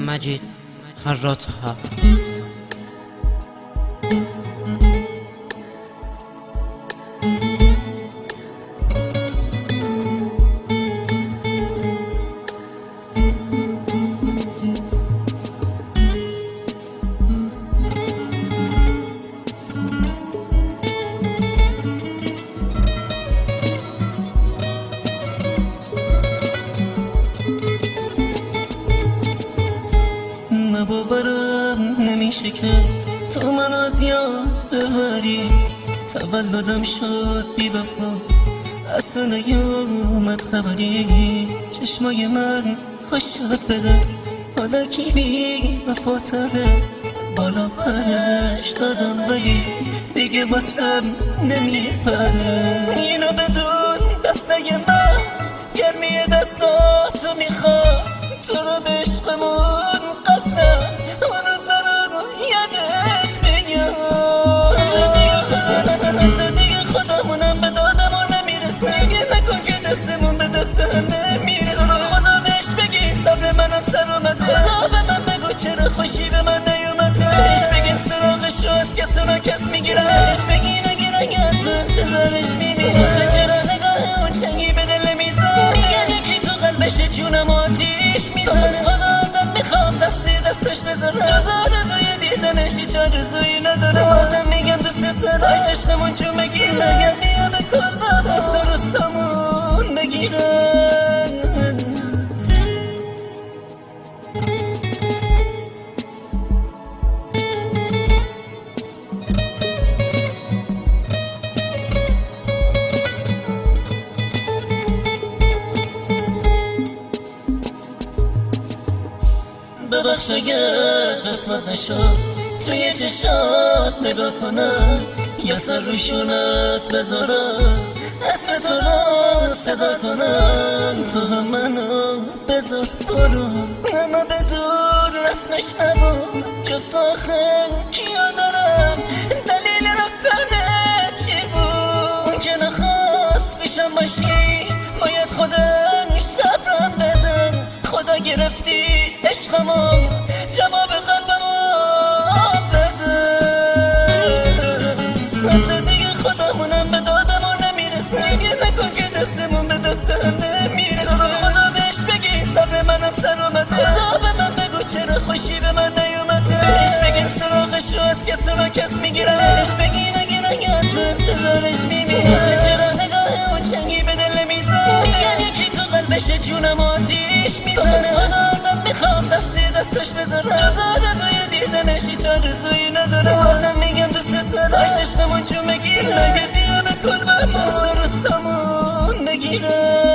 مجید خراط‌ها. باورم نمیشه که تو من از یاد ببری. تولدم شد بی وفا، از تو نیومد خبری. چشمای من خوش شد بده، حالا کی بی وفاتره. بالا پرش دادم ولی دیگه واسم نمیپره. اینو بدون دسته من گرمی دستاتو میخواد. تو رو به عشقمون قسم اون روزا رو یادت میاد. تو دیگه خودمونم به دادمون نمیرسه. دیگه نکن که دستمون به دست هم نمیرسه. تو رو خدا بهش بگی صبر منم سر اومده. خدا به من بگو چرا خوشی به من نیومده. بهش بگین سراغشو از کسونا کس میگیره. بهش بگین اگه نگه تو انتظارش میمیره. چرا نگاه اون چنگی به دل میزن. میگن یکی تو قلبش جونم آتیش میزن. خدا ازت میخوام دستش بذارم. جز آرزوی دیدنش هیچ آرزویی ندارم. بازم میگم دوست نداشت عشقمون چون بگیره. اگر بیا به کل با سر و سامون بگیرن. ببخش اگر قسمت نشد توی چشات نگاه کنم. یا سر روشونت بذارم، اسم تو رو صدا کنم. تو هم منو بذار برو، اما بدون رسمش نبود. جز آخر کیا دارم دلیل رفتنت چی بود. اون که نخواست پیشم باشی باید خودش صبرم بدن. خدا گرفتی عشقمو جواب قلبمو بده. حتی دیگه خودمونم به دادمون نمیرسه. دیگه نکن که دستمون به دست هم نمیرسه. تو رو خدا بهش بگی صبر منم سر اومده. خدا به من بگو چرا خوشی به من نیومده. بهش بگین سراغشو از کسونا کس میگیره. بهش بگین اگه نگه تو انتظارش میمیره. چرا نگاه اون چنگی به دل میزن. میگن یکی تو قلبش جونم آتیش میزن. خدا ازت میخوام دستش بذارم. جز آرزوی دیدنش هیچ آرزویی ندارم. بازم میگم دوست نداشت عشقمون چون بگیره. اگه بیا به کل با سر و سامون بگیره.